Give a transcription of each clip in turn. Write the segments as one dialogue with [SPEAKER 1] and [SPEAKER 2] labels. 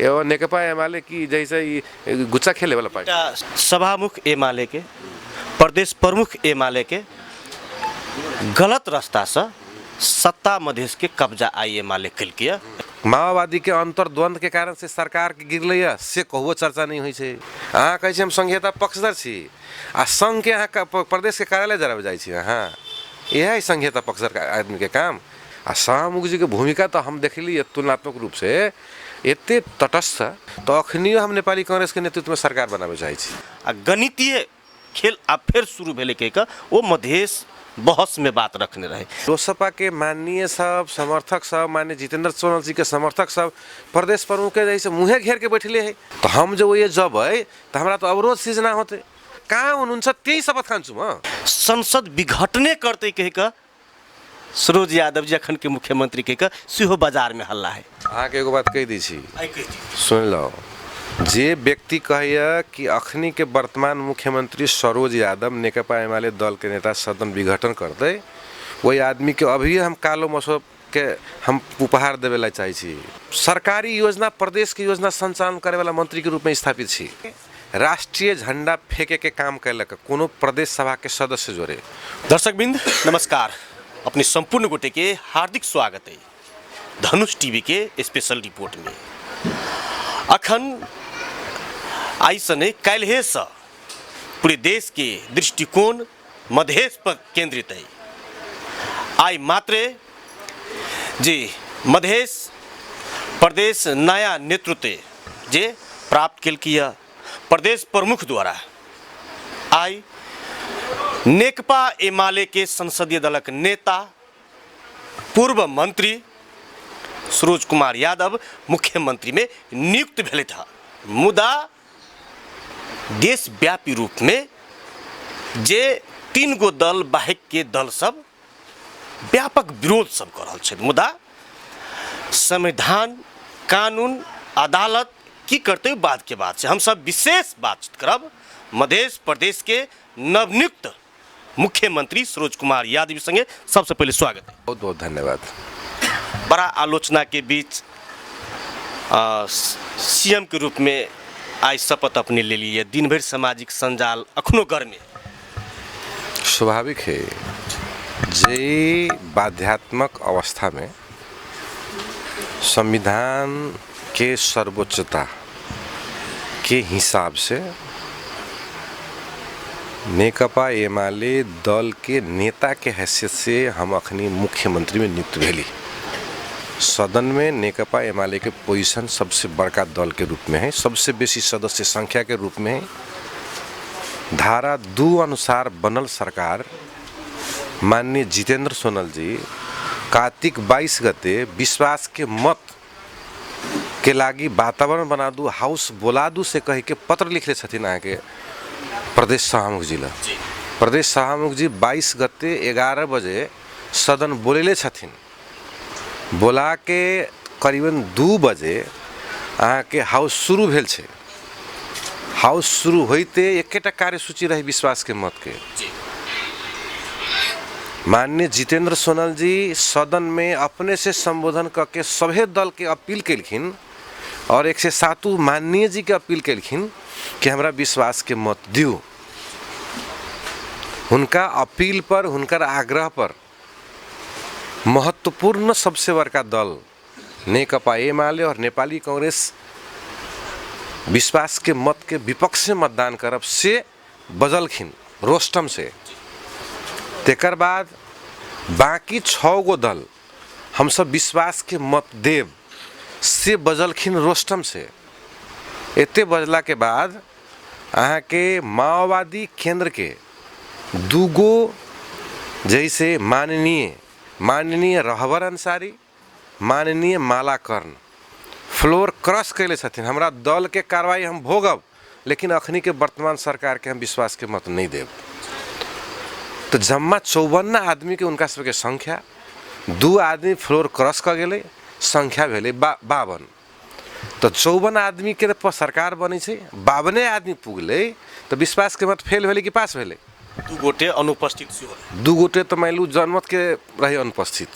[SPEAKER 1] एवं नेकपा एमाले की जैसे गुच्चा खेले वाला पार्टी
[SPEAKER 2] सभामुख एमाले के प्रदेश प्रमुख एमाले के गलत रास्ता से सत्ता मधेश के कब्जा आई एमाले कल किया
[SPEAKER 1] माओवादी के अंतर्द्वंद के कारण से सरकार के गिरले से कहुओ चर्चा नहीं हुई है। अहाँ कहै छी हम संघीयता पक्षधर छी आ संघ के अहाँ प्रदेश के कार्यालय जराब जाइ छी। अहाँ यह संघीयता पक्षधर आदमी के काम। आ शाहमुख जी के भूमिका तो हम देखली तुलनात्मक रूप से एते तटस्थ तो अखनियो हम नेपाली कांग्रेस के नेतृत्व में सरकार बनाबे चाहे छी।
[SPEAKER 2] आ गणितीय खेल अब फिर शुरू भेले के वो मधेश बहस में बात रखने रहे।
[SPEAKER 1] लोसपा के माननीय सब समर्थक सब माननीय जितेंद्र सोनल जी के समर्थक सब प्रदेश प्रमुख के जैसे मुँहे घेर के बैठले है। तो हम जो ये जब है तो हमारा तो अवरोध सिर्जना होते कहाँ हुनुहुन्छ त्यही शपथ खान्छु म।
[SPEAKER 2] संसद विघटने करते कह सरोज यादव जी अखन के मुख्यमंत्री कह सिहो बाजार में हल्ला है।
[SPEAKER 1] अहाँ के एगो बात कह दी छी सुन लो। जे व्यक्ति कहैया कि अखनी के वर्तमान मुख्यमंत्री सरोज यादव नेकपा एमाले दल के नेता सदन विघटन करते वही आदमी के अभी हम कालो मसोब के हम उपहार देवे ला चाहे छी। सरकारी योजना प्रदेश की योजना संचालन करे वाला मंत्री के रूप में स्थापित छी। राष्ट्रीय झंडा फेंके के काम कैलक कोनो प्रदेश सभा के सदस्य जोड़े।
[SPEAKER 2] दर्शकबिंद नमस्कार, अपनी संपूर्ण गोटे के हार्दिक स्वागत है धनुष टीवी के स्पेशल रिपोर्ट में। अखन आई सने काल्हे से पूरे देश के दृष्टिकोण मधेश पर केंद्रित है। आई मात्र जी मधेश प्रदेश नया नेतृत्व जे प्राप्त कल किया प्रदेश प्रमुख द्वारा आई नेकपा एमाले के संसदीय दलक नेता पूर्व मंत्री सरोज कुमार यादव मुख्यमंत्री में नियुक्त भेले था। मुदा देशव्यापी रूप में जे 3 गो दल बाहेक के दल सब व्यापक विरोध सब कर रहल छै। मुदा संविधान कानून अदालत की करते बाद के बाद से हम सब विशेष बातचीत करब मध्य प्रदेश के नवनियुक्त मुख्यमंत्री सरोज कुमार यादव संगे। सबसे पहले स्वागत है।
[SPEAKER 1] बहुत बहुत धन्यवाद।
[SPEAKER 2] बड़ा आलोचना के बीच सीएम के रूप में आज शपथ अपने ले ली है। दिन भर सामाजिक संजाल अखनो घर में
[SPEAKER 1] स्वाभाविक है जे बाध्यात्मक अवस्था में संविधान के सर्वोच्चता के हिसाब से नेकपा एमाले दल के नेता के हैसियत से हम अखनी मुख्यमंत्री में नियुक्त भेली। सदन में नेकपा एमाले के पोजीशन सबसे बड़का दल के रूप में है, सबसे बेसी सदस्य संख्या के रूप में है। धारा 2 अनुसार बनल सरकार माननीय जितेंद्र सोनल जी कार्तिक 22 गते विश्वास के मत के लागी वातावरण बना दू हाउस बोला दू से कह के पत्र लिखले छथिन। अहाँ के प्रदेश सभामुख जी प्रदेश सभामुख जी 22 गते 11 बजे सदन बोलेले छथिन। बोला के करीबन 2 बजे अहाँ के हाउस शुरू भेल छे। हाउस शुरू होते एकेटा कार्यसूची रही विश्वास के मत के। माननीय जितेंद्र सोनल जी सदन में अपने से संबोधन करके सभे दल के अपील केलखिन और 107 माननीय जी के अपील केलखिन कि हमरा विश्वास के मत दियो। उनका अपील पर उनकर आग्रह पर महत्वपूर्ण सबसे बड़का दल नेकपा एमाले और नेपाली कांग्रेस विश्वास के मत के विपक्ष से मतदान करब से बदलखिन रोस्टम से। तेकर बाद बाकी 6 गो दल हम सब विश्वास के मत देव से बदलखिन रोस्टम से। एते बदला के बाद अहाँ के माओवादी केंद्र के 2 गो जैसे माननीय रहबर अंसारी माननीय मालाकर्ण फ्लोर क्रॉस कैले छथिन। हमरा दल के कार्रवाई हम भोगब लेकिन अखनी के वर्तमान सरकार के हम विश्वास के मत नहीं देव। तो जम्मा 54 आदमी के उनका सबके संख्या 2 आदमी फ्लोर क्रॉस कर गेले संख्या भेले 52। तो 54 आदमी के सरकार बनी छे 52 आदमी पुगले तो विश्वास के मत फेल भेले कि पास भेले।
[SPEAKER 2] 2 गोटे अनुपस्थित
[SPEAKER 1] 2 गोटे तो मान लू जनमत के रहे अनुपस्थित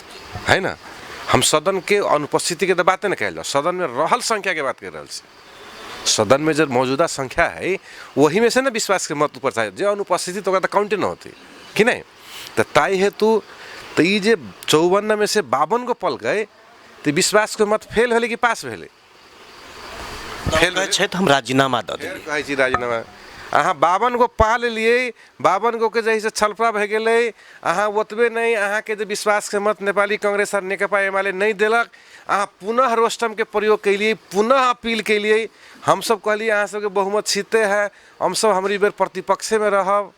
[SPEAKER 1] है ना। हम सदन के अनुपस्थिति के तो बातें न कहल, सदन में रहल संख्या के बात कर रहे हैं। सदन में जो मौजूदा संख्या है वही में से ना विश्वास के मत ऊपर चाहे, जो अनुपस्थिति तो काउंटे न होती कि नहीं। तो ताई हेतु तो ये जे 54 में से 52 को पल गए तो विश्वास के मत फेल होले कि पास भेले?
[SPEAKER 2] फेल है तो हम राजीनामा दे देंगे।
[SPEAKER 1] कहै छी राजीनामा अहाँ 52 को पा लेलिए, 52 को के जैसे छलफा भए गेलै, अहाँ ओतबे नहीं अहाँ के जे विश्वास के मत नेपाली कांग्रेस और नेकपा एमाले नहीं देलक, अहाँ पुनः रोस्टम के प्रयोग कैलिए, पुनः अपील कैलिए। हम सब कहलिए अहाँ सबके बहुमत छिते है, हम सब हमारी बेर प्रतिपक्षे में रहब,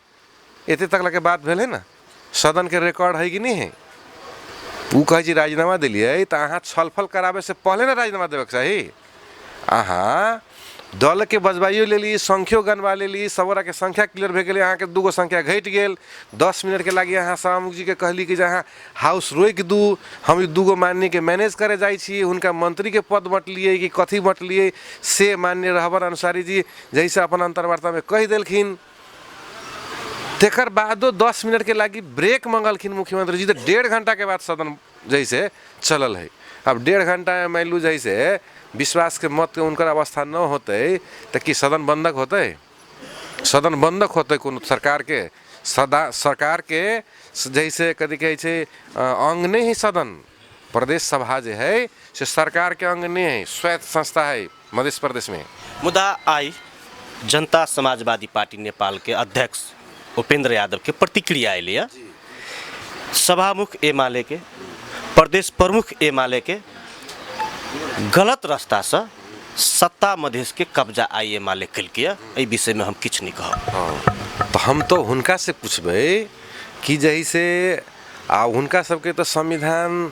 [SPEAKER 1] एते तक के बात भेल है ना। सदन के रिकॉर्ड है कि नहीं है? वो कहे छी राजीनामा दिलिए तो अहाँ छलफल करावे से पहले ना राजीनामा देवे के चाही। अहाँ दल के बजबाइयो लेली, संख्यो गनवा लेली, सबरा के संख्या क्लियर भे गेलै, अहाँ के दूगो संख्या घट गेल। 10 मिनट के लागी अहाँ शाहमुख जी के कहली कि अहाँ हाउस रोक दू, हम दूगो माननीय के मैनेज करे जाइ छी, हुनका मंत्री के पद बँटलिए कि कथी बँटलिए से माननीय रहबर अंसारी जी जैसे अपन अंतर्वार्ता में कह देलखिन। तेकर बादो 10 मिनट के लागी ब्रेक मंगलखिन मुख्यमंत्री जी, तो 1.5 घंटा के बाद सदन जैसे चलल है। अब 1.5 घंटा में मान लू जैसे विश्वास के मत के उनकर अवस्था न होते तो कि सदन बंधक होते? सदन बंधक होते कोनो सरकार के? सरकार के जैसे कथी कहै छै अंग नहीं है सदन। प्रदेश सभा जो है से सरकार के अंग नहीं है, स्वायत्त संस्था है मध्य प्रदेश में।
[SPEAKER 2] मुदा आई जनता समाजवादी पार्टी नेपाल के अध्यक्ष उपेंद्र यादव के प्रतिक्रिया अलिए, सभामुख एमाले के, प्रदेश प्रमुख एमाले के गलत रास्ता से सत्ता मधेश के कब्जा आई एमाले कलके, एहि विषय में हम किछ नहीं कहब।
[SPEAKER 1] तो हम तो हुनका से पूछबे कि जैसे हुनका सबके तो संविधान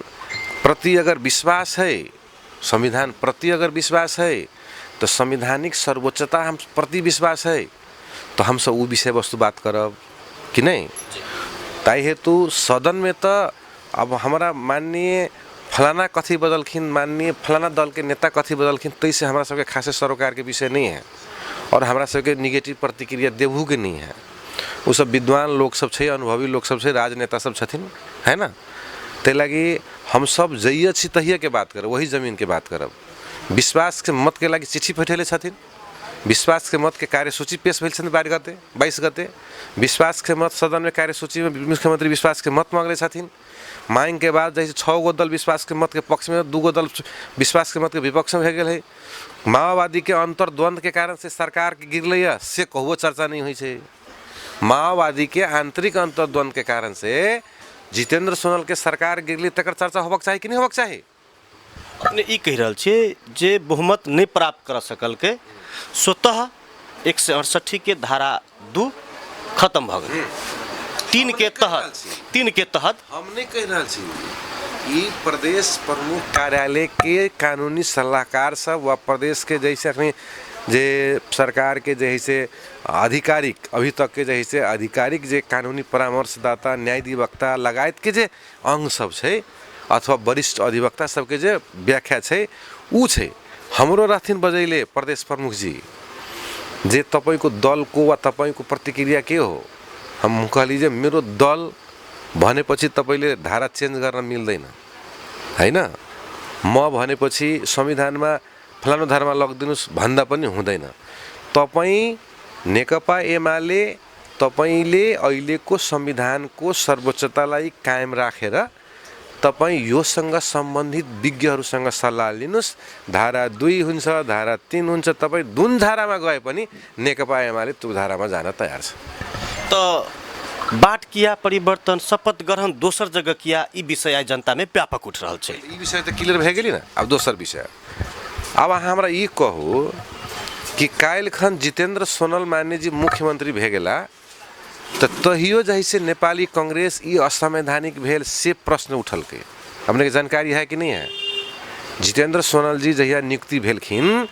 [SPEAKER 1] प्रति अगर विश्वास है, संविधान प्रति अगर विश्वास है तो संवैधानिक सर्वोच्चता हम प्रति विश्वास है, तो हम सब वो विषय वस्तु बात करब कि नहीं। ताई हेतु सदन में तो अब हमारा माननीय फलाना कथी बदलखिन, माननीय फलाना दल के नेता कथी बदलखिन, तैसे हमारा सबके खासे सरोकार के विषय नहीं है और हमारा सबके निगेटिव प्रतिक्रिया देबू के नहीं है। वो सब विद्वान लोग सब छे, अनुभवी लोग सब छे, राजनेता सब छथिन, है ना। ते लगी हम सब जइया छी तहिया के बात करब, वही जमीन के बात करब। विश्वास के मत के लगी चिट्ठी पठेले छथिन, विश्वास के मत के कार्यसूची पेश भेल छथिन 22 गते, विश्वास के मत सदन में कार्यसूची में मुख्यमंत्री विश्वास के मत मांगले छथिन। मांग के बाद जैसे 6 गो दल विश्वास के मत के पक्ष में, 2 गो दल विश्वास के मत के विपक्ष में भे गेल है। माओवादी के अंतर्द्वंद के कारण से सरकार के गिरले से कहुओ चर्चा नहीं हुई है। माओवादी के आंतरिक अंतर्द्वंद के कारण से जितेंद्र सोनल के सरकार गिरली, तकर चर्चा होबक चाही कि नहीं होबक चाही?
[SPEAKER 2] अपने ई कह रहल छियै जे बहुमत नहीं प्राप्त कर सकल के स्वतः 168 के धारा 2 खत्म भ गेल। 3 के तहत
[SPEAKER 1] हम नहीं कह रहा छी, ई प्रदेश प्रमुख कार्यालय के कानूनी सलाहकार सब व प्रदेश के जैसे अखनी जे सरकार के जैसे आधिकारिक अभी तक के जैसे आधिकारिक जे कानूनी परामर्शदाता, न्यायाधिवक्ता लगायत के जे अंग सब छै अथवा वरिष्ठ अधिवक्ता सबके जे व्याख्या छै ऊ छै। हमरो रहथिन बजैले प्रदेश प्रमुख जी जे तपाईको दल को वा तपाईको प्रतिक्रिया के हो। हम कहली जे मेरो दल भनेपछि तपाईले धारा चेन्ज गर्न मिल्दैन हैन, म भनेपछि संविधानमा फलानो धारामा लगिदिनुस् भन्दा पनि हुँदैन। तपाई नेकपा एमाले तपाईले अहिलेको संविधानको सर्वोच्चतालाई कायम राखेर तपाईं योसँग सम्बन्धित विज्ञहरूसँग सल्लाह लिनुस्। धारा 2 हुन्छ, धारा 3 हुन्छ, तपाईँ जुन धारामा गए पनि नेकपा एमाले त्यो धारामा जान तयार छ।
[SPEAKER 2] तो बाट किया परिवर्तन, शपथ ग्रहण दोसर जगह किया, ई विषय आज जनता में व्यापक उठ रहल छै।
[SPEAKER 1] ई विषय तो क्लियर भए गेली ना। अब दोसर विषय, अब हमरा ई कहू कि काल्हि खन जितेंद्र सोनल मान्य जी मुख्यमंत्री भए गेला तो तहियो जैसे नेपाली कांग्रेस ई असंवैधानिक भेल से प्रश्न उठल के हमने के जानकारी है कि नहीं है? जितेंद्र सोनल जी जहिया नियुक्ति भेलखिन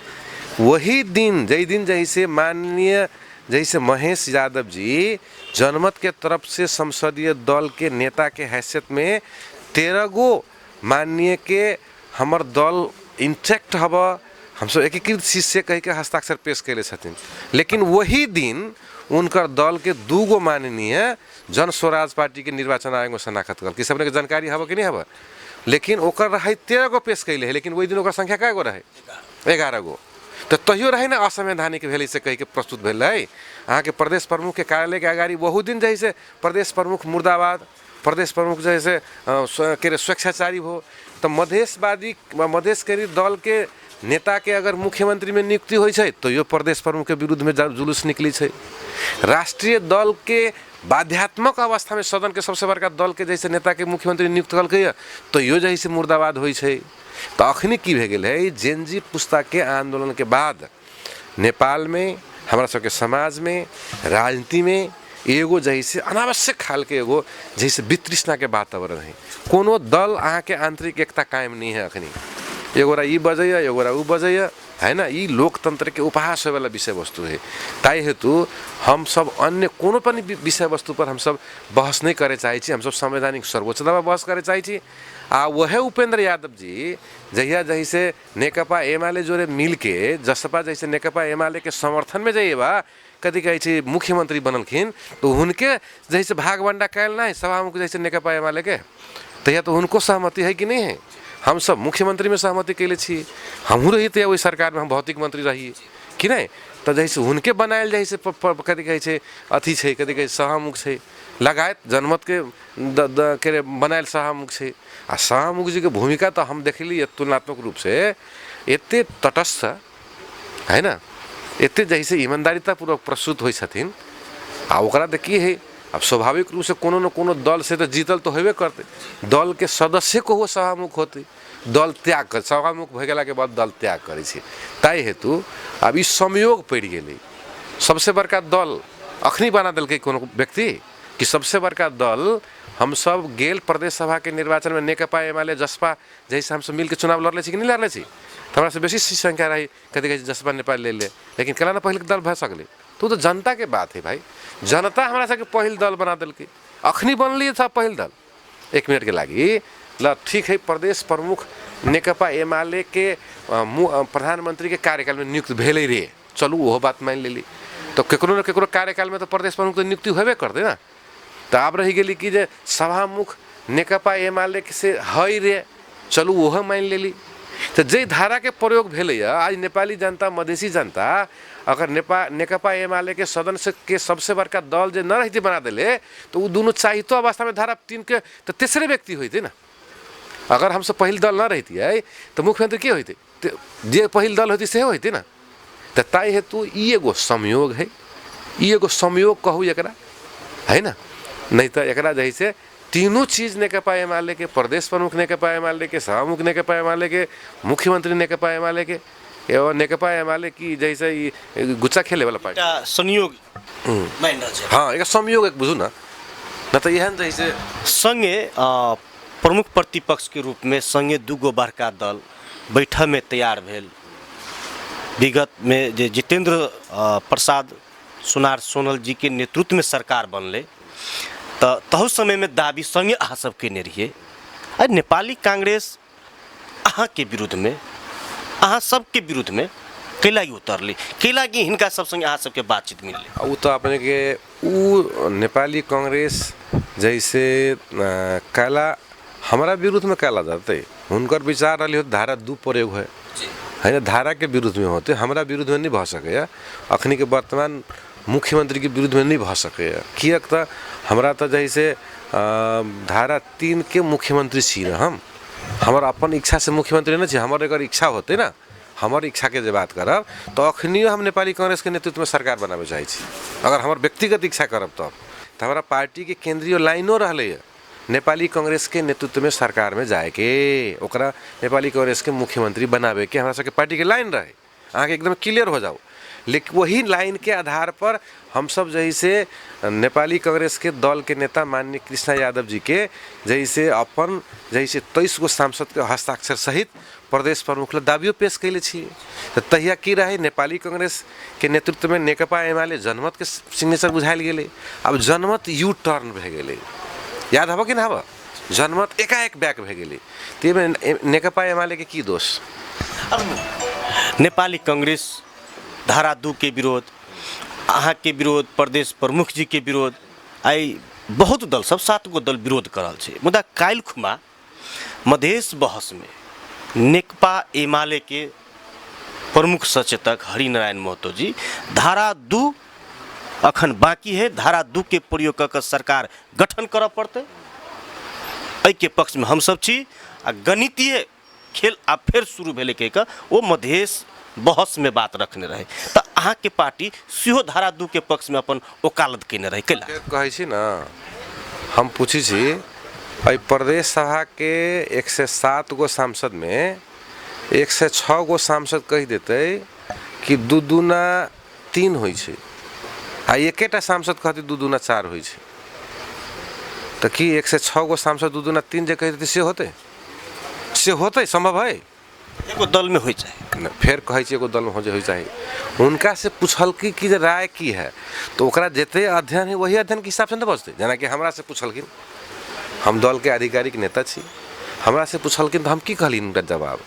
[SPEAKER 1] वही दिन जैसे माननीय जैसे महेश यादव जी जनमत के तरफ से संसदीय दल के नेता के हैसियत में 13 गो माननीय के हमर दल इंटैक्ट हब हम सब एकीकृत शीर्षे कह के हस्ताक्षर पेश कैले छथिन। लेकिन वही दिन उनकर दल के 2 गो माननीय जन स्वराज पार्टी के निर्वाचन आयोग में शनाखत कर, कि सबने के जानकारी हब कि नहीं हब? लेकिन ओकर रहे 13 गो पेश कैले है, लेकिन वही दिन ओकर संख्या क्या गो रहे 11 गो। तो तैयो रहे ना असंवैधानिक भेल से कह के प्रस्तुत भेल है। अहाँ के प्रदेश प्रमुख के कार्यालय के अगाड़ी बहु दिन जैसे प्रदेश प्रमुख मुर्दाबाद, प्रदेश प्रमुख जैसे के स्वेच्छाचारी हो, तो मधेशवादी मधेशकरी दल के नेता के अगर मुख्यमंत्री में नियुक्ति होइ छै तो यो प्रदेश प्रमुख के विरुद्ध में जुलूस निकली छै। राष्ट्रीय दल के बाध्यात्मक अवस्था में सदन के सबसे बड़का दल के जैसे नेता के मुख्यमंत्री नियुक्त कल तो यो जैसे मुर्दाबाद होइ छै। तो अखनी की भे गेल है, जेनजी पुस्ता के आंदोलन के बाद नेपाल में हमारा सबके समाज में राजनीति में एगो जैसे अनावश्यक खाल के एगो जैसे वितृष्णा के वातावरण है। कोनो दल अहाँ के आंतरिक एकता कायम नहीं है। अखनी एगोरा ई बजैया एगोरा ऊ बजैया है ना, ई लोकतंत्र के उपहास वाला विषय वस्तु है। ताई हेतु हम सब अन्य कोनो पनि विषय वस्तु पर हम सब बहस नहीं करे चाहे छी। हम सब संवैधानिक सर्वोच्चता में बहस करे चाहे छी। वह उपेंद्र यादव जी जहिया जैसे नेकपा एमाले जोरे मिल के जसपा जैसे नेकपा एमाले के समर्थन में जाइए बा कथी कहे छी मुख्यमंत्री बनलखिन, तो उनके जैसे भागवंडा कैल ना है सभामुख जैसे नेकपा एमाले के, तहिया तो उनको सहमति है कि नहीं है। हम सब मुख्यमंत्री में सहमति कैले छी, हमहूँ रही थे वही सरकार में, हम भौतिक मंत्री रही कि नहीं। तो जैसे उनके बनायल जैसे कथी कहे छै अथी छै कथी कहे सभामुख छै लगायत जनमत के बनायल सभामुख छै। आ सभामुख जी के भूमिका तो हम देखली तुलनात्मक रूप से एते तटस्थ है ना, एते जैसे ईमानदारीतापूर्वक प्रस्तुत होइ छथिन। आ ओकरा तो की है, अब स्वाभाविक रूप से कोनो न कोनो दल से तो जीतल तो होबे करते, दल के सदस्य को वो सभामुख होते, दल त्याग कर सभामुख भए गेला के बाद दल त्याग करे छै। ताई हेतु अब ई संयोग पड़ गेलै। सबसे बड़का दल अखनी बना देलकै कोनो व्यक्ति कि सबसे बड़का दल हम सब गेल प्रदेश सभा के निर्वाचन में नेकपा एमाले जसपा जैसे हम सब मिल के चुनाव लड़ले छी कि नहीं लड़ले छी, तो हमरा से बेसी संख्या रही कथी कहे जसपा नेपाल ले ले, लेकिन कला ना पहले दल भए सकले। तो जनता के बात है भाई, जनता हमारा सबके पहिल दल बना दिल्की, अखनी बनलिए था पहिल दल। 1 मिनट के लागी ल ठीक है, प्रदेश प्रमुख नेकपा एमाले के प्रधानमंत्री के कार्यकाल में नियुक्त भेले रे, चलू वो बात मान लेली। तो केकरो न केकरो कार्यकाल में तो प्रदेश प्रमुख तो नियुक्ति होबे करते ना। तो अब रही गेली कि जे सभामुख नेकपा एमाले से है रे, चलू वह मान लेली। तो जे धारा के प्रयोग भेले आज नेपाली जनता मधेसी जनता अगर नेकपा एमाले के सदन से के सबसे बड़का दल जे न रहती बना दिले तो वो दोनों चाहितो अवस्था में धारा 3 के तो तीसरे व्यक्ति होते ना। अगर हमसे पहिल दल न रहती है तो मुख्यमंत्री के होते, जे पहिल दल होती से होती ना। तो ताई हेतु ई एगो संयोग है, ई एगो संयोग कहू एकरा है ना। नहीं तो एकरा जैसे तीनों चीज नेकपा एमाले के, प्रदेश प्रमुख नेकपा एमाले के, सभामुख नेकपा एमाले के, मुख्यमंत्री नेकपा एमाले के एवं नेकपा एमाले की जैसे गुच्चा खेले वाला पार्टी
[SPEAKER 2] संयोग
[SPEAKER 1] हाँ एक संयोग एक बुझू ना तो यह जैसे
[SPEAKER 2] संगे प्रमुख प्रतिपक्ष के रूप में संगे दूगो बड़का दल बैठक में तैयार भेल। विगत में जे जितेंद्र प्रसाद सुनार सोनल जी के नेतृत्व में सरकार बनले तो तहु समय में दाबी संगे अहाँ सब केने रहिए। नेपाली कांग्रेस अहाँ के विरुद्ध में, अहाँ सबके विरुद्ध में कैलागी उतरली, कैलागी हिनका सब संगे अहाँ सबके बातचीत मिलले।
[SPEAKER 1] वो तो अपने के उ नेपाली कांग्रेस जैसे कैला हमारा विरुद्ध में कैला जाते, उनकर विचार रही हो धारा 2 प्रयोग है ना, धारा के विरुद्ध में होते, हमारा विरुद्ध में नहीं भा सके। अखनी के वर्तमान मुख्यमंत्री के विरुद्ध में नहीं भा सके कियक तो हमारा तो जैसे धारा 3 के मुख्यमंत्री छी ना, हम हमारा अपन इच्छा से मुख्यमंत्री नहीं छी। हमारे अगर इच्छा होते ना, हमारी इच्छा के जो बात करब तो अखनियो हम नेपाली कांग्रेस के नेतृत्व में सरकार बनावे चाहे छी। अगर हमार व्यक्तिगत इच्छा करब तो हमारा पार्टी के केंद्रीय लाइनो रहले नेपाली कांग्रेस के नेतृत्व में सरकार में जाए के, ओकरा नेपाली कांग्रेस के मुख्यमंत्री बनावे के हमारा सबके पार्टी के लाइन रहे, आगे एकदम क्लियर हो जाओ। लेकिन वही लाइन के आधार पर हम सब जैसे नेपाली कांग्रेस के दल के नेता माननीय कृष्णा यादव जी के जैसे अपन जैसे 23 गो सांसद के हस्ताक्षर सहित प्रदेश प्रमुख दाबियो पेश कैले छी। तो तहिया की रहे नेपाली कांग्रेस के नेतृत्व में नेकपा एमाले जनमत के सिग्नेचर बुझायल गेले। अब जनमत यू टर्न भे गेले, याद हब कि ना हब, जनमत एकाएक बैक भे गेले। तेमे नेकपा एमाले के की दोष।
[SPEAKER 2] नेपाली कांग्रेस धारा 2 के विरोध, अहाँ के विरोध, प्रदेश प्रमुख जी के विरोध, आई बहुत दल सब 7 गो दल विरोध करल छे। मुदा काल्हि खुमा मधेश बहस में नेकपा एमाले के प्रमुख सचेतक हरिनारायण महतो जी धारा 2 अखन बाकी है, धारा 2 के प्रयोग कर सरकार गठन कर पड़ते। एहि के पक्ष में हम सब छी आ गणितीय खेल आ फिर शुरू भेले के वो मधेश बहस में बात रखने रहे तो अहाँ के पार्टी सेहो धारा 2 के पक्ष में अपन वकालत केने रहे कैला
[SPEAKER 1] कहै छी ना। हम पूछी छी एहि प्रदेश सभा के 107 गो सांसद में 106 गो सांसद कहि देते कि 2 दूना 3 होइ छै आ एकेटा सांसद कहते 2 दूना 4 होइ छै तो कि 106 गो सांसद 2 दूना 3 जे कहि देते से होते संभव है?
[SPEAKER 2] एगो दल में हो जाए
[SPEAKER 1] फिर कहे एगो दल में हो जाए उनका से पूछल कि राय की है तो ओकरा जते अध्ययन है वही अध्ययन के हिसाब से न बचते। जना कि हमरा से पूछलखिन, हम दल के आधिकारिक नेता छी, हमरा से पूछलखिन तो हम की कहली उनका जवाब।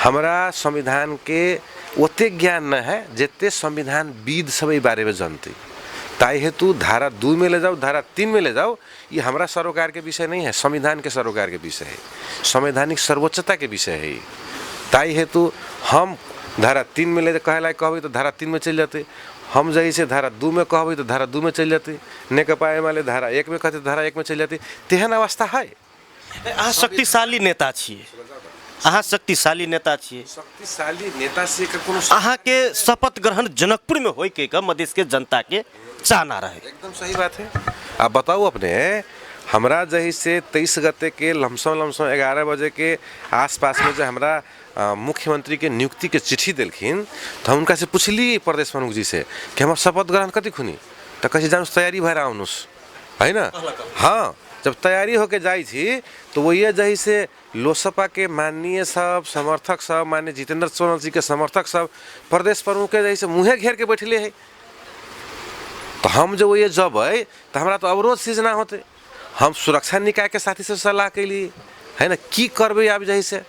[SPEAKER 1] हमरा संविधान के ओते ज्ञान न है जते संविधान विद सब ई बारे में जानते, ताई हेतु धारा 2 में ले जाओ, धारा 3 में ले जाओ, ये हमारा सरोकार के विषय नहीं है, संविधान के सरोकार के विषय है, संवैधानिक सर्वोच्चता के विषय है। ताई हेतु हम धारा 3 में ले कहे लायक कहबे तो धारा 3 में चल जाते, हम जैसे धारा 2 में कहबे तो धारा 2 में चल जाते, नेकपा एमाले धारा 1 में कहते धारा 1 में चल जाते। तेहन अवस्था है।
[SPEAKER 2] अहाँ शक्तिशाली नेता छिए, अहाँ शक्तिशाली नेता छिए,
[SPEAKER 1] शक्तिशाली नेता से कोनो
[SPEAKER 2] अहाँ के शपथ ग्रहण जनकपुर में होय के मधेश के जनता के चाहना रहे।
[SPEAKER 1] एकदम सही बात है। आप बताओ अपने हमरा जही से 23 गते के लमसम 11 बजे के आसपास में जो हमरा मुख्यमंत्री के नियुक्ति के चिट्ठी दिलखिन तो हम उनका से पूछली प्रदेश प्रमुख जी से कि हम शपथ ग्रहण कति खुनी तो कहे जानुस तैयारी भएर आउनुस है ना। हाँ, जब तैयारी होके जाई थी तो वो ये जही से लोसपा के माननीय सब समर्थक सब, माननीय जितेंद्र सोनल जी के समर्थक सब प्रदेश प्रमुख के जही से मुँहे घेर के बैठले है। तो हम जो ये जब है तो हमारा तो अवरोध सृजना होते, हम सुरक्षा निकाय के साथी से सलाह के लिए है ना की करबे आप जही से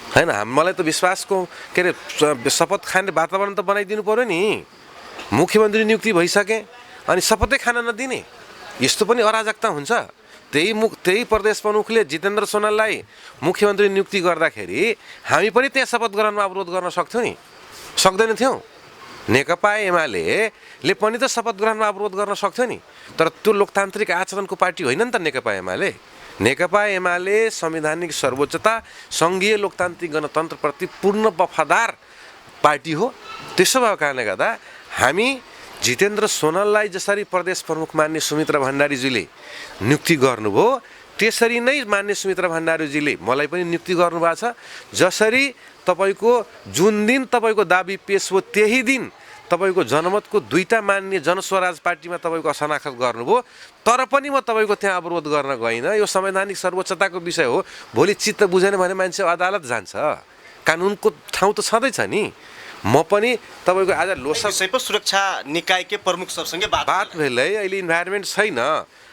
[SPEAKER 1] है ना। मलाई तो विश्वास को के अरे शपथ खाने वातावरण तो बनाइदिनु पर्यो नि। मुख्यमंत्री नियुक्ति भइसके अनि शपथै खान नदिने यस्तो पनि अराजकता हुन्छ। त्यही प्रदेश प्रमुखले जितेन्द्र सोनाललाई मुख्यमंत्री नियुक्ति गर्दाखेरि हामी पनि त्यहाँ शपथ ग्रहणमा अवरोध गर्न सक्थ्यौं नि, सक्दैन थियौं। नेकपा एमाले पनि त शपथ ग्रहणमा अवरोध गर्न सक्थ्यो नि, तर त्यो लोकतान्त्रिक आचरणको पार्टी होइन नि त नेकपा एमाले। नेकपा एमाले संवैधानिक सर्वोच्चता, संघीय लोकतान्त्रिक गणतन्त्रप्रति पूर्ण वफादार पार्टी हो। त्यसो भएको कारणले गर्दा हामी जितेन्द्र सोनललाई जसरी प्रदेश प्रमुख मान्य सुमित्रा भण्डारीजीले नियुक्ति गर्नुभयो त्यसरी नै मान्य सुमित्रा भण्डारीजीले मलाई पनि नियुक्ति गर्नुभएको छ। जसरी तपाईको जुन दिन तपाईको दाबी पेश हो त्यही दिन तपाईको जनमतको 2टा मान्य जनस्वराज पार्टीमा तपाईको शनाखत गर्नुभयो, तर पनि म तपाईको त्यहाँ अवरोध गर्न गइन। यो संवैधानिक सर्वोच्चताको विषय हो। भोलि चित्त बुझेन भने मान्छे अदालत जान्छ, कानुनको ठाउँ त छँदैछ नि। म पनि तपाईको आज
[SPEAKER 2] लोकसभा सुरक्षा निकाय के प्रमुख सबसँगै
[SPEAKER 1] बात भेलै। अहिले इन्भाइरोमेन्ट छैन।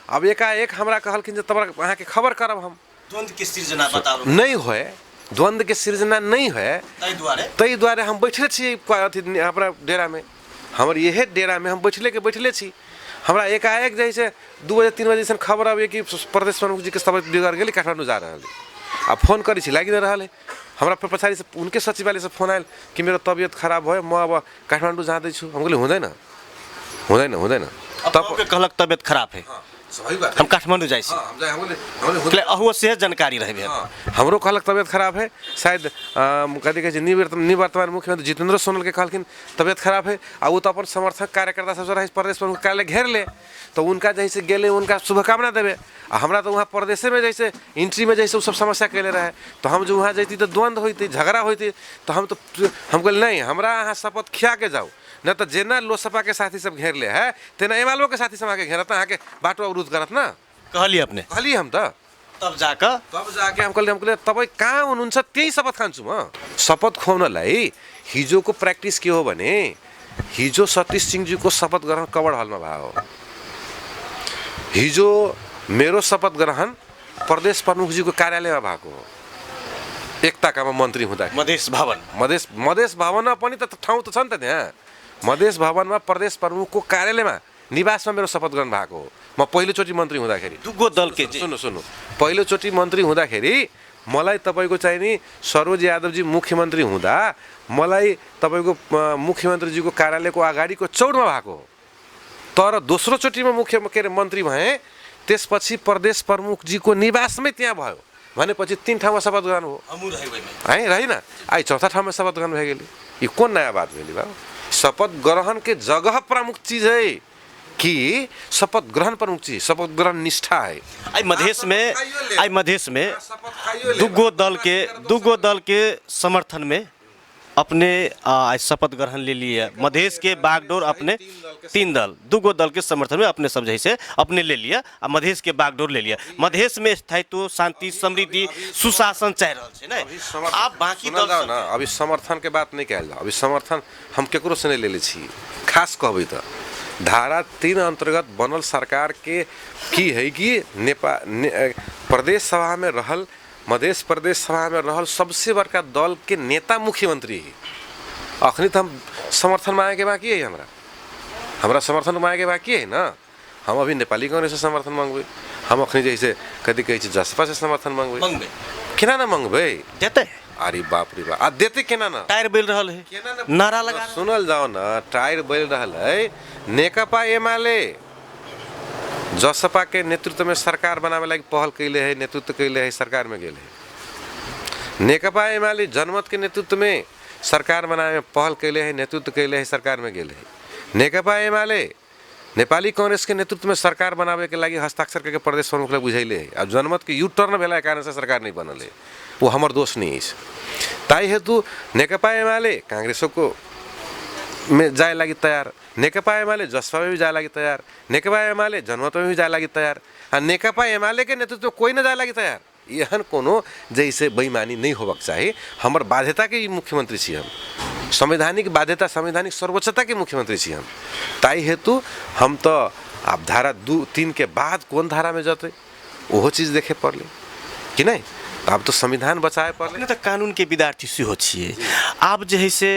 [SPEAKER 1] अब एकाएक हमरा कहलखिन जे तपाईँ अहाँ के खबर करब, हम
[SPEAKER 2] द्वंद्व के सृजना बताओ
[SPEAKER 1] नहीं होए, द्वंद्व के सृजना नहीं है। तै द्वारे हम बैठले छी अथी हमरा डेरा में, हमर यही डेरा में हम बैठले छी। हमरा एकाएक जैसे 2 बजे 3 बजे से खबर आवे कि प्रदेश प्रमुख जी के तबियत बिगड़ गेली, काठमाडौँ जा रहल। अब फोन करी छी लागि रहल है। हमरा फिर पछाडि से उनके सचिवालय से फोन आयल कि मेरो तबियत खराब भयो, म अब काठमाडौँ जाँदै छु। हम कहले हुँदैन।
[SPEAKER 2] तब कहलक तबियत खराब है,
[SPEAKER 1] सही बात,
[SPEAKER 2] हम काठमाडौँ जाइ छी। हमले अहुओ से जानकारी रहे भेल।
[SPEAKER 1] हमरो कहलक तबियत खराब है, शायद कथी कहै छै निवर्तमान मुख्यमंत्री जितेंद्र सोनल के कहलखिन तबियत खराब है। आ वो तो अपन समर्थक कार्यकर्ता सब रहे प्रदेश प्रमुख कार्यालय घेर ले, तो उनका जैसे गेले उनका शुभकामना देवे। आ हमरा तो वहाँ प्रदेश में जैसे एंट्री में जैसे वो सब समस्या कैले रहे, तो हम जो वहाँ जैती तो द्वंद्व होती, झगड़ा होती। तो हम कहले नहीं, हमरा अहाँ शपथ खिया के जाओ, न तो जेना लोसपा के साथी सब घेर ले है तेना एमालो के साथी सब आके घेरत, अहाँ के बाटो अवरुद्ध करत ना।
[SPEAKER 2] कहली अपने,
[SPEAKER 1] कहली हम
[SPEAKER 2] तब जाके
[SPEAKER 1] हम कहले तपाईँ कहाँ हुनुहुन्छ त्यही शपथ खान्छु म। शपथ खुवाउनलाई हिजोको प्र्याक्टिस के हो भने, हिजो सतीश सिंहजीको शपथ ग्रहण कवड हलमा भयो। हिजो मेरो शपथ ग्रहण प्रदेश प्रमुखजीको कार्यालयमा भएको हो, एकताकामा मन्त्री हुँदा।
[SPEAKER 2] मधेश
[SPEAKER 1] भवनमा पनि त ठाउँ त छ नि त त्यहाँ। मधेश भवनमा प्रदेश प्रमुखको कार्यालयमा निवासमा मेरो शपथ ग्रहण भएको हो। म पहिलोचोटि मन्त्री हुँदाखेरि
[SPEAKER 2] दुगो दल के
[SPEAKER 1] सुन्नु पहिलोचोटि मन्त्री हुँदाखेरि मलाई तपाईँको चाहिँ नि सरोज यादवजी मुख्यमन्त्री हुँदा मलाई तपाईँको मुख्यमन्त्रीजीको कार्यालयको अगाडिको चौरमा भएको हो। तर दोस्रो चोटिमा मन्त्री भएँ, त्यसपछि प्रदेश प्रमुखजीको निवासमै त्यहाँ भयो भनेपछि 3 ठाउँमा शपथ ग्रहण हो है रहिन। आई चौथा ठाउँमा शपथ ग्रहण भए गेली। ये कौन नया बात भेली बाबू? शपथ ग्रहण के जगह प्रमुख चीज है कि शपथ ग्रहण प्रमुख चीज, शपथ ग्रहण निष्ठा है।
[SPEAKER 2] आई मधेश में दुगो दल के समर्थन में अपने शपथ ग्रहण ले लिए। मधेश के बागडोर अपने 3 दल, दुगो दल के समर्थन में अपने समझे से अपने ले लिया और मधेश के बागडोर ले लिया। मधेश में स्थायित्व, शांति, समृद्धि, सुशासन चाह रहा है ना। आप बाकी दल
[SPEAKER 1] ना अभी समर्थन के बात नहीं कहल जाओ। अभी समर्थन हम केकरो से नहीं ले छी। खास कहबै त धारा 3 अंतर्गत बनल सरकार के की है कि प्रदेश सभा में रहल, मध्य प्रदेश सभा में रहल सबसे बड़का दल के नेता मुख्यमंत्री है। अखनी तो हम समर्थन मांगे के बाकी है, हमरा समर्थन मांगे के बाकी है ना। हम अभी नेपाली कांग्रेस से समर्थन मांगबे, हम अखनी जैसे कदी कही जसपा से समर्थन मांगबे, केना ना मांगबे? देते अरे बाप रे बाप, देते केना ना?
[SPEAKER 2] टायर बेल रहल है, नारा लगा
[SPEAKER 1] सुनल जाओ ना, टायर बेल रहल है। नेकपा एमाले जसपा के नेतृत्व में सरकार बनावे लगी पहल कैले है, नेतृत्व कैले है, सरकार में गेले है। नेकपा एमाले जनमत के नेतृत्व में सरकार बनावे में पहल कैले है, नेतृत्व कैले है, सरकार में गेले है। नेकपा एमाले नेपाली कांग्रेस के नेतृत्व में सरकार बनावे के लगी हस्ताक्षर करके प्रदेश प्रमुखलाई बुझैले है। अब जनमत के यू टर्न भेला कारण से सरकार नहीं बनल है, वो हमर दोष नहीं है। ताई हेतु नेकपा एमाले कांग्रेसों को में जाए लगी तैयार, नेकपा एमाले जसपा में भी जाए लगी तैयार, नेकपा एमाले जनमत में भी जाए लगी तैयार, और नेकपा एमाले के नेतृत्व कोई न जाए लगी तैयार। यहन कोनो जैसे बेईमानी नहीं होबक चाहिए। हमर बाध्यता के मुख्यमंत्री छी हम, संवैधानिक बाध्यता, संवैधानिक सर्वोच्चता के मुख्यमंत्री छी हम। ताई हेतु हम तो अब धारा 2-3 के बाद कौन धारा में जाते वो चीज देखे पड़ले कि नहीं। अब तो संविधान बचाए पड़ले।
[SPEAKER 2] तो कानून के विद्यार्थी सेहो छिए, आप जैसे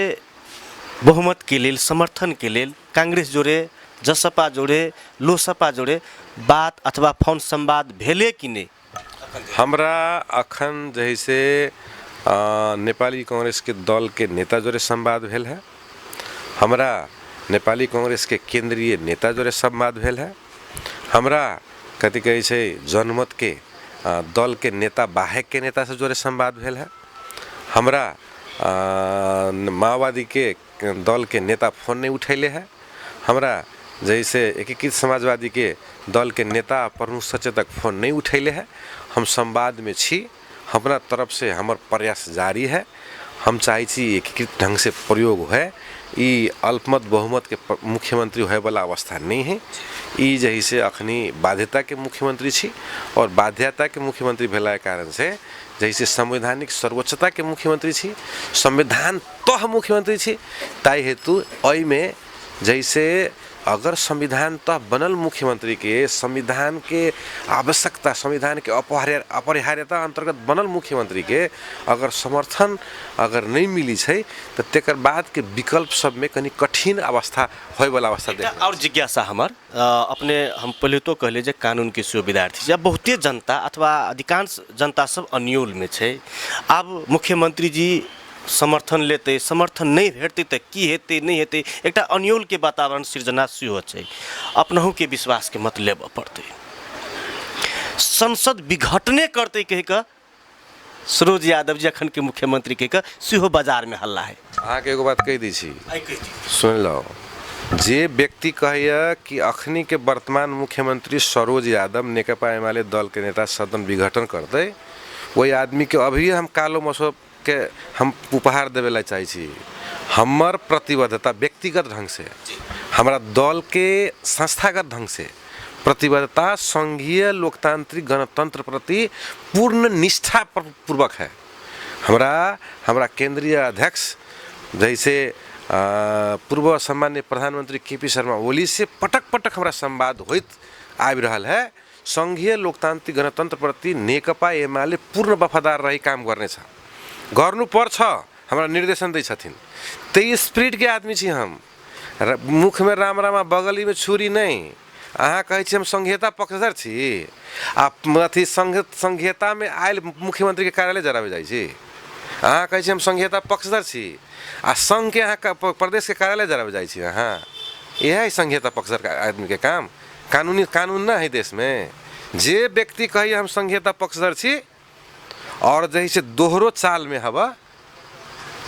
[SPEAKER 2] बहुमत के लेल, समर्थन के लेल कांग्रेस जोड़े, जसपा जोड़े, लोसपा जोड़े बात अथवा फोन संवाद भेले कि नहीं?
[SPEAKER 1] हमरा अखन जैसे नेपाली कांग्रेस के दल के नेता जोड़े संवाद भेल है, हमरा नेपाली कांग्रेस के केंद्रीय नेता जोड़े संवाद भेल है, हमरा कथी कहै छै जनमत के दल के नेता बाहेक के नेता से जोड़े संवाद भेल है, हमरा माओवादी के दल के नेता फोन नहीं उठैले है, हमरा जैसे एकीकृत समाजवादी के दल के नेता प्रमुख सचेतक फोन नहीं उठैले है। हम संवाद में छी, हमारा तरफ से हमार प्रयास जारी है। हम चाहे छी एकीकृत ढंग से प्रयोग है। ई अल्पमत बहुमत के मुख्यमंत्री होए वाला अवस्था नहीं है। ई जैसे अखनी बाध्यता के मुख्यमंत्री छी और बाध्यता के मुख्यमंत्री भेला के कारण से जैसे संवैधानिक सर्वोच्चता के मुख्यमंत्री छी, संविधान तह मुख्यमंत्री छी। ताई हेतु अई में जैसे अगर संविधान तह बनल मुख्यमंत्री के संविधान के आवश्यकता, संविधान के अपरिहार्यता अंतर्गत बनल मुख्यमंत्री के अगर समर्थन अगर नहीं मिली है तो तेकर बाद के विकल्प सब में कनी कठिन अवस्था होए वाला अवस्था देख।
[SPEAKER 2] और जिज्ञासा हमार अपने हम पहले तो कहले जे कानून के सेहो विद्यार्थी जब बहुते जनता अथवा अधिकांश जनता सब अन्योल में है। अब मुख्यमंत्री जी समर्थन लेते, समर्थन नहीं भेटते तो की हेते नहीं हेते, एक अन्योल के वातावरण सृजना सेहो छै। अपनहु के विश्वास के मत लेब पड़ते, संसद विघटने करते कह का सरोज यादव जी अखन के मुख्यमंत्री कह का सेहो बाजार में हल्ला है।
[SPEAKER 1] अहाँ के एगो बात कह दी छी, सुन लो। जे व्यक्ति कहैया कि अखनी के वर्तमान मुख्यमंत्री सरोज यादव नेकपा एमाले दल के नेता सदन विघटन करते, वही आदमी के अभी हम कालो मसो के हम उपहार देवेला चाहे छी। हमर प्रतिबद्धता व्यक्तिगत ढंग से, हमारा दल के संस्थागत ढंग से प्रतिबद्धता संघीय लोकतांत्रिक गणतंत्र प्रति पूर्ण निष्ठा पूर्वक है। हमारा केंद्रीय अध्यक्ष जैसे पूर्व सम्मान्य प्रधानमंत्री केपी शर्मा ओली से पटक पटक हमारा संवाद होइत आबि रहल है। संघीय लोकतांत्रिक गणतंत्र प्रति नेकपा एमाले पूर्ण वफादार रही काम गर्ने छ, गर्नु पर्छ। हमरा निर्देशन दै छथिन। त्यही स्पिरिट के आदमी छी हम। मुख में राम रामा बगली में छुरी नहीं, अहाँ कहै छी हम संघीयता पक्षधर छी आ अथी संघीयतामे आयल मुख्यमंत्री के कार्यालय जराबे जाइ छी। अहाँ कहै छी हम संघीयता पक्षधर छी आ संघ के अहाँ प्रदेश के कार्यालय जराबे जाइ छी। अहाँ यह है संघीयता पक्षधर आदमी के काम। कानून ना है देश में। जे व्यक्ति कही हम संघीयता पक्षधर छी और जैसे दोहरो चाल में हवा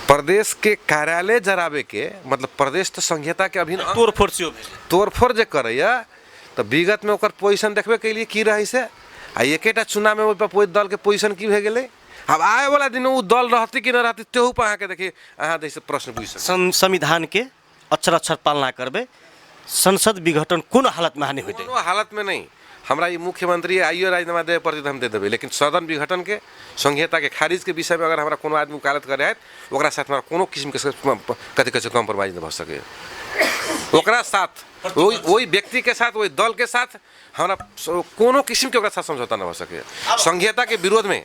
[SPEAKER 1] प्रदेश के कार्यालय जराबे के मतलब प्रदेश तो संघीयता के अभी तोड़फोड़ जे करैया तो विगत में ओकर पोजिशन देखबे के लिए की रही से आ एकेटा चुनाव में ओहि दल के पोजिशन की भे गेलै। अब आए वाला दिन वो दल रहती कि न रहती तेहू पर अहाँ के देखिए अहाँ जैसे प्रश्न पूछ सकते।
[SPEAKER 2] संविधान के अक्षर अक्षर पालना करबे संसद विघटन कौन हालत में हानि होते?
[SPEAKER 1] कोनो हालत में नहीं। हमरा ये मुख्यमंत्री आइयो राजीनामा देवे पड़ते हम दे देवे, लेकिन सदन विघटन के संघीयता के खारिज के विषय में अगर हमारा कोनो आदमी वकालत करे है ओकरा साथ हमारा कोनो किस्म के कथी कहे कॉम्प्रोमाइज नहीं भ सके। ओकरा साथ वही व्यक्ति के साथ वही दल के साथ हमारा कोनो किस्म के ओकरा साथ समझौता न हो सके। संघीयता के विरोध में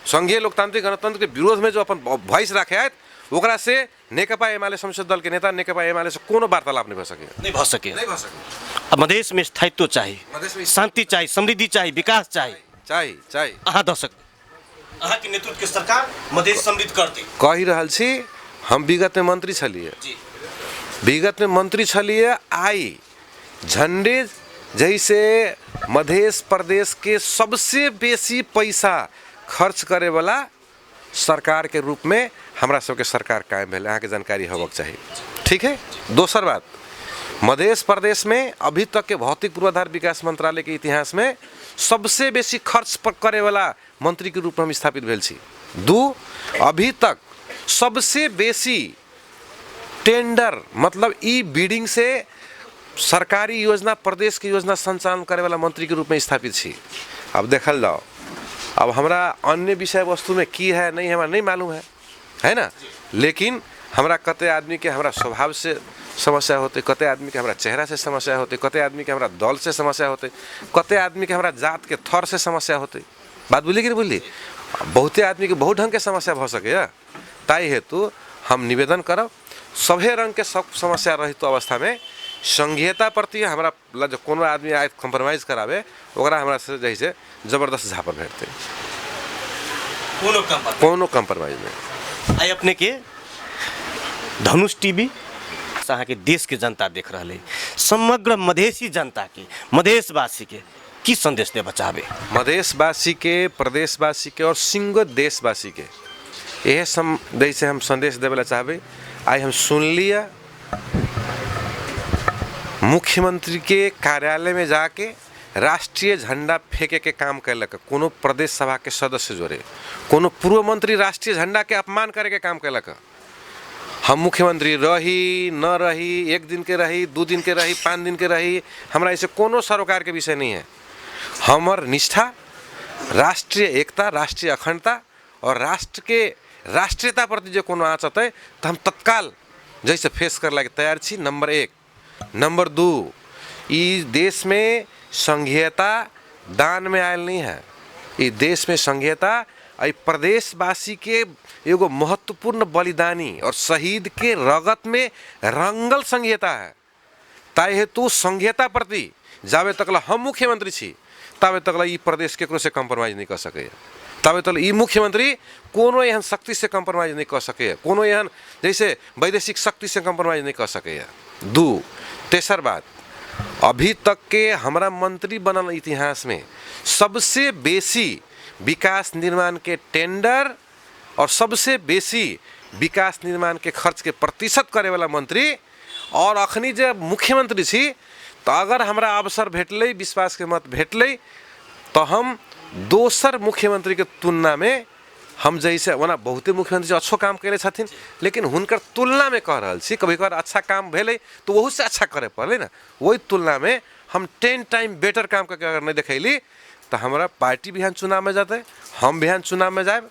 [SPEAKER 1] संघीय लोकतांत्रिक गणतंत्र के विरोध में जो अपन वॉइस रखे है ओकरा से नेकपा एमाले संसद दल के नेता नेकपा एमाले से कोनो वार्तालाप नहीं भ सके।
[SPEAKER 2] अब मधेश में स्थायित्व चाहिए, शांति चाहिए, समृद्धि चाहिए, विकास चाहिए। अहाँ दर्शक अहाँ के नेतृत्व के सरकार मधेश समृद्ध करते
[SPEAKER 1] कहि रहल छी। हम विगत में मंत्री छलिए, विगत में मंत्री छलिए। आई झंडे जैसे मधेश प्रदेश के सबसे बेसी पैसा खर्च करे वाला सरकार के रूप में हमरा सबके सरकार कायम भेल। अहाँ के जानकारी होबक चाहिए, ठीक है। दोसर बात, मध्य प्रदेश में अभी तक के भौतिक पूर्वाधार विकास मंत्रालय के इतिहास में सबसे बेसी खर्च करे वाला मंत्री के रूप में हम स्थापित भेल छी। दू, अभी तक सबसे बेसी टेंडर मतलब ई बिडिंग से सरकारी योजना प्रदेश की योजना संचालन करे वाला मंत्री के रूप में स्थापित छी। अब देखल जाओ, अब हमरा अन्य विषय वस्तु में की है नहीं हमारा नहीं मालूम है ना। लेकिन हमरा कते आदमी के हमरा स्वभाव से समस्या होते, कते आदमी के हमरा चेहरा से समस्या होते, कते आदमी के हमरा दल से समस्या होते, कते आदमी के हमरा जात के थर से समस्या होते। बात बोली कि नहीं बोली? बहुते आदमी के बहुत ढंग के समस्या भ सके। ताई हेतु हम निवेदन करब सभे रंग के सब समस्या रहित अवस्था में संघीयता प्रति हमरा जो कोनो आदमी आए कॉम्प्रोमाइज करावे ओकरा हमरा से जैसे जबरदस्त झापर भेटते, कोनो कॉम्प्रोमाइज नहीं।
[SPEAKER 2] आई अपने के धनुष टीवी अहाँ के देश के जनता देख रहा है, समग्र मधेसी जनता के मधेशवासी के की संदेश दे बचावे?
[SPEAKER 1] मधेशवासी के, प्रदेशवासी के और सिंगो देशवासी के यह जैसे हम संदेश देवे ला चाहबे। आई हम सुन लिया मुख्यमंत्री के कार्यालय में जाके राष्ट्रीय झंडा फेंके के काम कैलक, कोनो प्रदेश सभा के सदस्य जोरे, कोनो पूर्व मंत्री राष्ट्रीय झंडा के अपमान करे के काम कैलक। हम मुख्यमंत्री रही न रही, एक दिन के रही, 2 दिन के रही, 5 दिन के रही, हमरा ऐसे कोनो सरोकार के विषय नहीं है। हमर निष्ठा राष्ट्रीय एकता, राष्ट्रीय अखंडता और राष्ट्र के राष्ट्रीयता प्रति जो कोनो आँच है तो हम तत्काल जैसे फेस कर लगे तैयार छी। नंबर 1। नंबर 2, इस देश में संघीयता दान में आयल नहीं है। इस देश में संघीयता प्रदेशवासी के एगो महत्वपूर्ण बलिदानी और शहीद के रगत में रंगल संघीयता है। ताई हेतु संघीयता प्रति जावे तकला हम मुख्यमंत्री छी तबे तकला ई प्रदेश केकरो से कॉम्प्रोमाइज नहीं कर सके। तबे तक ई मुख्यमंत्री कोनो एहन शक्ति से कॉम्प्रोमाइज नहीं कर सके, कोनो एहन जैसे वैदेशिक शक्ति से कॉम्प्रोमाइज नहीं कर सके। 2, तेसर बात, अभी तक के हमारा मंत्री बनल इतिहास में सबसे बेसी विकास निर्माण के टेंडर और सबसे बेसी विकास निर्माण के खर्च के प्रतिशत करे वाला मंत्री और अखनी जब मुख्यमंत्री छी तो अगर हमरा अवसर भेटले, विश्वास के मत भेटले तो हम दोसर मुख्यमंत्री के तुलना में हम जैसे वना बहुते मुख्यमंत्री अच्छो काम करे छथिन, लेकिन हुनकर तुलना में कह रहल छी कभी कभार अच्छा काम भेले तो वहू से अच्छा करे पड़े ना। वही तुलना में हम 10 टाइम बेटर काम करके अगर नहीं देखैली तो हमारा पार्टी बिहान चुनाव में जाते, हम बिहान चुनाव में जाए।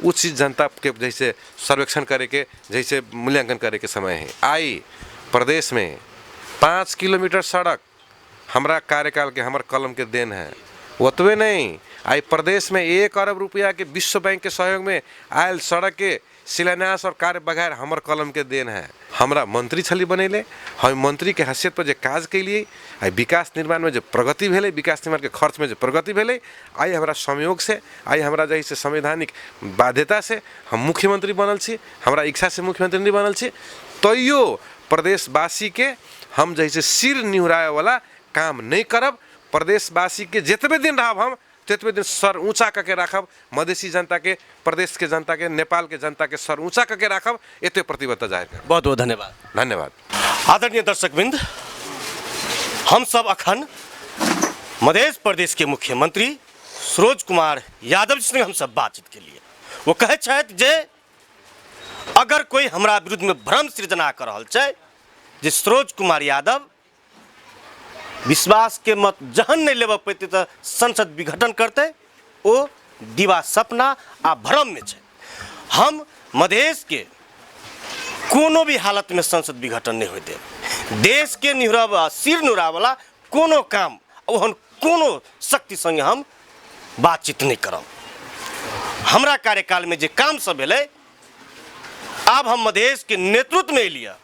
[SPEAKER 1] उस चीज़ जनता के जैसे सर्वेक्षण करे के, जैसे मूल्यांकन करे के समय है। आई प्रदेश में 5 किलोमीटर सड़क हमारा कार्यकाल के हमार कलम के देन है। ओतबे नहीं, आई प्रदेश में 1 अरब रुपया के विश्व बैंक के सहयोग में आयल सड़क के शिलान्यास और कार्य बगैर हमर कलम के देन है। हमरा मंत्री छली बनैले, हम मंत्री के हैसियत पर जे काज कैलिए, आई विकास निर्माण में जो प्रगति भेले, विकास निर्माण के खर्च में जो प्रगति भेले, आई हमरा संयोग से, आई हमरा जैसे संवैधानिक बाध्यता से हम मुख्यमंत्री बनल छी, हमरा इच्छा से मुख्यमंत्री नहीं बनल छी। तैयो प्रदेशवासी के हम जैसे सिर निहुराए वाला काम नहीं करब। प्रदेशवासी के जितबे दिन रहब हम तेतबे दिन सर ऊंचा करके राखब। मधेसी जनता के, प्रदेश के जनता के, नेपाल के जनता के सर ऊंचा करके राखब। एते प्रतिबद्धता जाहिर करब।
[SPEAKER 2] बहुत बहुत धन्यवाद।
[SPEAKER 1] धन्यवाद।
[SPEAKER 2] आदरणीय दर्शकवृंद, हम सब अखन मध्य प्रदेश के मुख्यमंत्री सरोज कुमार यादव जी से हम सब बातचीत के लिए वो कहे छथि जे अगर कोई हमरा विरुद्ध में भ्रम सृजना कर रहल छै जे सरोज कुमार यादव विश्वास के मत जहन नहीं लेब पैते तो संसद विघटन करते, ओ दीवा सपना आ भ्रम में छै। हम मधेश के कोनो भी हालत में संसद विघटन नहीं होते। देश के निहुरा सिर निहुरा वाला कोनो काम ओहन कोनो शक्ति संगे हम बातचीत नहीं करब। हमरा कार्यकाल में जे काम सब भेलै, आब हम मधेश के नेतृत्व में लिया,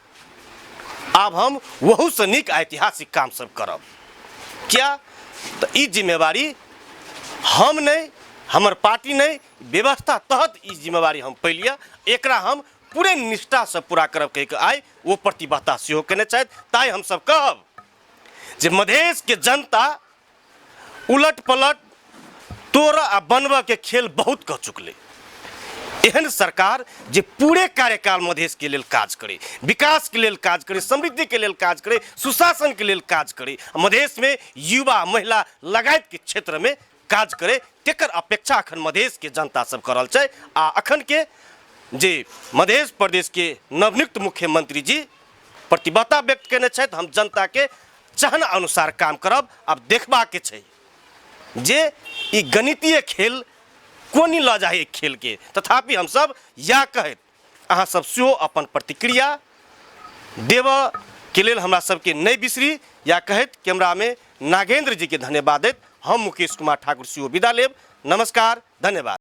[SPEAKER 2] आब हम वहू से नीक ऐतिहासिक काम सब करब। क्या तो ई जिम्मेवारी हम नहीं, हमर पार्टी नहीं, व्यवस्था तहत ई जिम्मेवारी हम पैलिया, एकरा हम पूरे निष्ठा से पूरा करब कह के आइ वो प्रतिबद्धता सेहो केने छथि। ताई हम सब कहब जे मधेश के जनता उलट पलट तोड़ आ बनबा के खेल बहुत कह चुकले। एहन सरकार जे पूरे कार्यकाल मधेश के लेल काज करे, विकास के लेल काज करे, समृद्धि के लेल काज करे, सुशासन के लेल काज करे, मधेश में युवा महिला लगायत के क्षेत्र में काज करे, तेकर अपेक्षा अखन मधेश के जनता सब कर रहल छै। आ अखन के जे मध्य प्रदेश के नवनियुक्त मुख्यमंत्री जी प्रतिबद्धता व्यक्त केने छथि, हम जनता के चाहना अनुसार काम करब। अब देखबा के छै जे ई गणितीय खेल कोनी ल जाए खेल के, तथापि हम सब या कहत अहाँ सब सेहो अपन प्रतिक्रिया देव के लेल हमरा सबके नहीं बिसरी। या कहत कैमरा में नागेंद्र जी के धन्यवाद देत हम मुकेश कुमार ठाकुर सेहो विदा लेब। नमस्कार, धन्यवाद।